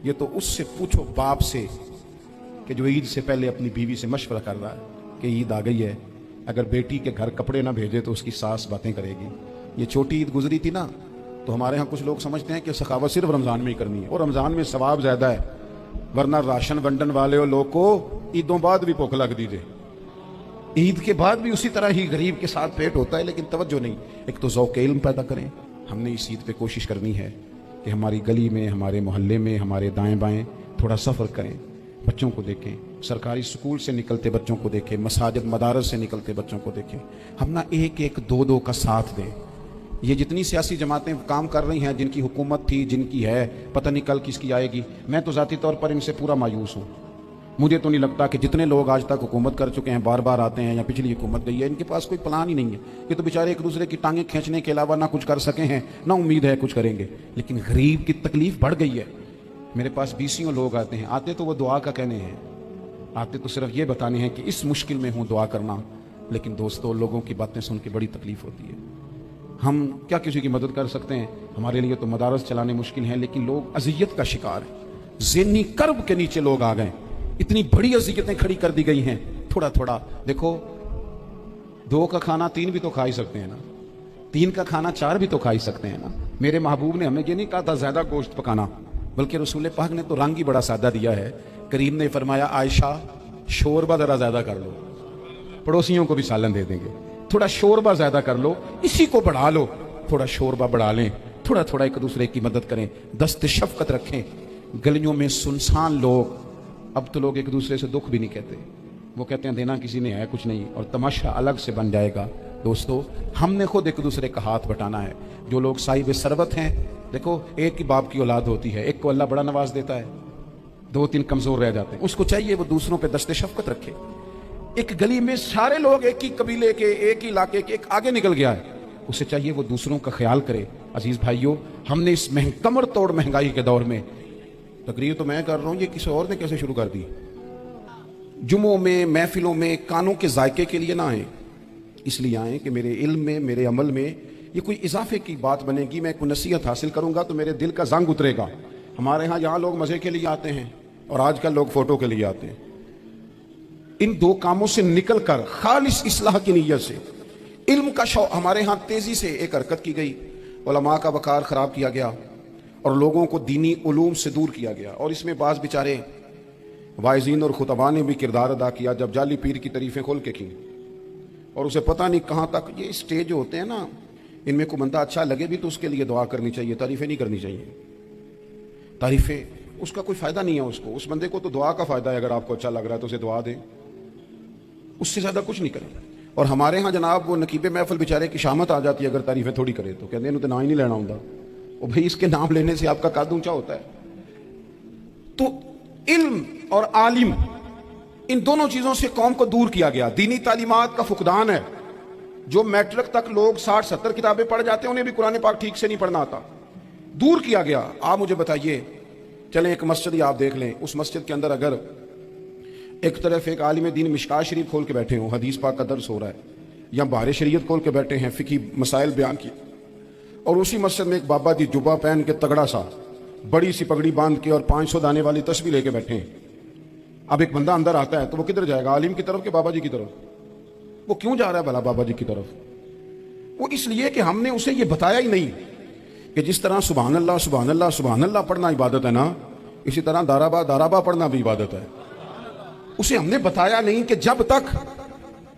یہ تو اس سے پوچھو باپ سے کہ جو عید سے پہلے اپنی بیوی سے مشورہ کر رہا ہے کہ عید آ گئی ہے، اگر بیٹی کے گھر کپڑے نہ بھیجے تو اس کی ساس باتیں کرے گی۔ یہ چھوٹی عید گزری تھی نا، تو ہمارے ہاں کچھ لوگ سمجھتے ہیں کہ سخاوت صرف رمضان میں ہی کرنی ہے، اور رمضان میں ثواب زیادہ ہے، ورنہ راشن ونڈن والے لوگ کو عیدوں بعد بھی بھوک لگ دیجیے، عید کے بعد بھی اسی طرح ہی غریب کے ساتھ پیٹ ہوتا ہے، لیکن توجہ نہیں۔ ایک تو ذوق علم پیدا کریں، ہم نے اس عید پہ کوشش کرنی ہے کہ ہماری گلی میں، ہمارے محلے میں، ہمارے دائیں بائیں تھوڑا سفر کریں، بچوں کو دیکھیں، سرکاری سکول سے نکلتے بچوں کو دیکھیں، مساجد مدارس سے نکلتے بچوں کو دیکھیں، ہم نہ ایک ایک دو دو کا ساتھ دیں۔ یہ جتنی سیاسی جماعتیں کام کر رہی ہیں، جن کی حکومت تھی، جن کی ہے، پتہ نہیں کل کس کی آئے گی، میں تو ذاتی طور پر ان سے پورا مایوس ہوں۔ مجھے تو نہیں لگتا کہ جتنے لوگ آج تک حکومت کر چکے ہیں، بار بار آتے ہیں یا پچھلی حکومت گئی ہے، ان کے پاس کوئی پلان ہی نہیں ہے۔ یہ تو بیچارے ایک دوسرے کی ٹانگیں کھینچنے کے علاوہ نہ کچھ کر سکے ہیں، نہ امید ہے کچھ کریں گے۔ لیکن غریب کی تکلیف بڑھ گئی ہے۔ میرے پاس بیسیوں لوگ آتے ہیں، آتے تو وہ دعا کا کہنے ہیں، آتے تو صرف یہ بتانے ہیں کہ اس مشکل میں ہوں دعا کرنا، لیکن دوستو لوگوں کی باتیں سن کے بڑی تکلیف ہوتی ہے۔ ہم کیا کسی کی مدد کر سکتے ہیں؟ ہمارے لیے تو مدارس چلانے مشکل ہیں، لیکن لوگ اذیت کا شکار ہیں، ذہنی کرب کے نیچے لوگ آ گئے، اتنی بڑی اذیتیں کھڑی کر دی گئی ہیں۔ تھوڑا تھوڑا دیکھو، 2 کا کھانا 3 بھی تو کھا ہی سکتے ہیں نا، 3 کا کھانا 4 بھی تو کھا ہی سکتے ہیں نا۔ میرے محبوب نے ہمیں یہ نہیں کہا تھا زیادہ گوشت پکانا، بلکہ رسول پاک نے تو رنگ ہی بڑا سادہ دیا ہے۔ کریم نے فرمایا عائشہ شوربہ ذرا زیادہ کر لو، پڑوسیوں کو بھی سالن دے دیں گے، تھوڑا شوربہ زیادہ کر لو، اسی کو بڑھا لو، تھوڑا شوربہ بڑھا لیں، تھوڑا تھوڑا ایک دوسرے کی مدد کریں، دست شفقت رکھیں۔ گلیوں میں سنسان لوگ، اب تو لوگ ایک دوسرے سے دکھ بھی نہیں کہتے، وہ کہتے ہیں دینا کسی نے ہے کچھ نہیں، اور تماشا الگ سے بن جائے گا۔ دوستو ہم نے خود ایک دوسرے کا ہاتھ بٹانا ہے۔ جو لوگ صاحب ثروت ہیں، دیکھو ایک ہی باپ کی اولاد ہوتی ہے، ایک کو اللہ بڑا نواز دیتا ہے، 2-3 کمزور رہ جاتے ہیں، اس کو چاہیے وہ دوسروں پہ دست شفقت رکھے۔ ایک گلی میں سارے لوگ ایک ہی قبیلے کے، ایک ہی علاقے کے، ایک آگے نکل گیا ہے، اسے چاہیے وہ دوسروں کا خیال کرے۔ عزیز بھائیوں، ہم نے اس کمر توڑ مہنگائی کے دور میں، تقریر تو میں کر رہا ہوں، یہ کسی اور نے کیسے شروع کر دی؟ جمعوں میں، محفلوں میں کانوں کے ذائقے کے لیے نہ آئیں، اس لیے آئیں کہ میرے علم میں، میرے عمل میں یہ کوئی اضافے کی بات بنے گی، میں کوئی نصیحت حاصل کروں گا تو میرے دل کا زنگ اترے گا۔ ہمارے ہاں یہاں لوگ مزے کے لیے آتے ہیں، اور آج کل لوگ فوٹو کے لیے آتے ہیں۔ ان 2 کاموں سے نکل کر خالص اصلاح کی نیت سے علم کا شوق، ہمارے ہاں تیزی سے ایک حرکت کی گئی، علماء کا وقار خراب کیا گیا اور لوگوں کو دینی علوم سے دور کیا گیا، اور اس میں بعض بیچارے واعظین اور خطباء نے بھی کردار ادا کیا، جب جعلی پیر کی تعریفیں کھول کے کی، اور اسے پتہ نہیں کہاں تک۔ یہ اسٹیج ہوتے ہیں نا، ان میں کوئی بندہ اچھا لگے بھی تو اس کے لیے دعا کرنی چاہیے، تعریفیں نہیں کرنی چاہیے۔ تعریفیں اس کا کوئی فائدہ نہیں ہے، اس بندے کو تو دعا کا فائدہ ہے، اگر آپ کو اچھا لگ رہا ہے تو اسے دعا دیں، اس سے زیادہ کچھ نہیں کریں۔ اور ہمارے ہاں جناب وہ نقیب محفل بیچارے کی شامت آ جاتی ہے اگر تعریفیں تھوڑی کرے تو، کہتے ہیں تو نام ہی نہیں لینا ہوتا، اور بھئی اس کے نام لینے سے آپ کا قد اونچا ہوتا ہے۔ تو علم اور عالم، ان دونوں چیزوں سے قوم کو دور کیا گیا۔ دینی تعلیمات کا فقدان ہے، جو میٹرک تک لوگ 60-70 کتابیں پڑھ جاتے ہیں، انہیں بھی قرآن پاک ٹھیک سے نہیں پڑھنا آتا، دور کیا گیا۔ آپ مجھے بتائیے، چلیں ایک مسجد ہی آپ دیکھ لیں، اس مسجد کے اندر اگر ایک طرف ایک عالم دین مشکاہ شریف کھول کے بیٹھے ہوں، حدیث پاک کا درس ہو رہا ہے، یا بہار شریعت کھول کے بیٹھے ہیں، فقہی مسائل بیان کی، اور اسی مسجد میں ایک بابا جی جبہ پہن کے تگڑا سا بڑی سی پگڑی باندھ کے اور 500 دانے والی تسبیح لے کے بیٹھے ہیں، اب ایک بندہ اندر آتا ہے تو وہ کدھر جائے گا؟ عالم کی طرف کہ بابا جی کی طرف؟ وہ کیوں جا رہا ہے بھلا بابا جی کی طرف؟ وہ اس لیے کہ ہم نے اسے یہ بتایا ہی نہیں کہ جس طرح سبحان اللہ سبحان اللہ سبحان اللہ پڑھنا عبادت ہے نا، اسی طرح دارابا دارابا پڑھنا بھی عبادت ہے۔ اسے ہم نے بتایا نہیں کہ جب تک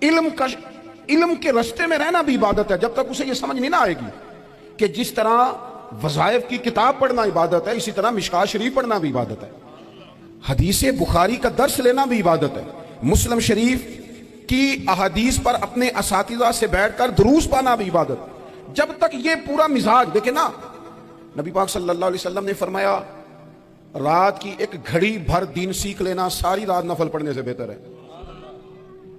علم کے رستے میں رہنا بھی عبادت ہے، جب تک اسے یہ سمجھ نہیں نہ آئے گی کہ جس طرح وظائف کی کتاب پڑھنا عبادت ہے، اسی طرح مشکاہ شریف پڑھنا بھی عبادت ہے، حدیث بخاری کا درس لینا بھی عبادت ہے، مسلم شریف کی احادیث پر اپنے اساتذہ سے بیٹھ کر دروس پانا بھی عبادت۔ جب تک یہ پورا مزاج دیکھیں نا، نبی پاک صلی اللہ علیہ وسلم نے فرمایا رات کی ایک گھڑی بھر دین سیکھ لینا ساری رات نفل پڑھنے سے بہتر ہے۔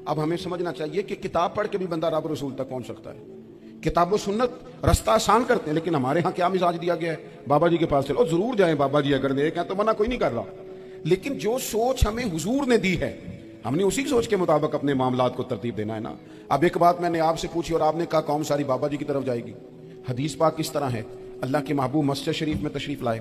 اب ہمیں سمجھنا چاہیے کہ کتاب پڑھ کے بھی بندہ رب رسول تک پہنچ سکتا ہے، کتاب و سنت رستہ آسان کرتے ہیں، لیکن ہمارے ہاں کیا مزاج دیا گیا ہے؟ بابا جی کے پاس چلو، ضرور جائیں بابا جی اگر نیک ہیں تو، منع کوئی نہیں کر رہا، لیکن جو سوچ ہمیں حضور نے دی ہے ہم نے اسی سوچ کے مطابق اپنے معاملات کو ترتیب دینا ہے نا۔ اب ایک بات میں نے آپ سے پوچھی اور آپ نے کہا قوم ساری بابا جی کی طرف جائے گی۔ حدیث پاک کس طرح ہے؟ اللہ کے محبوب مسجد شریف میں تشریف لائے،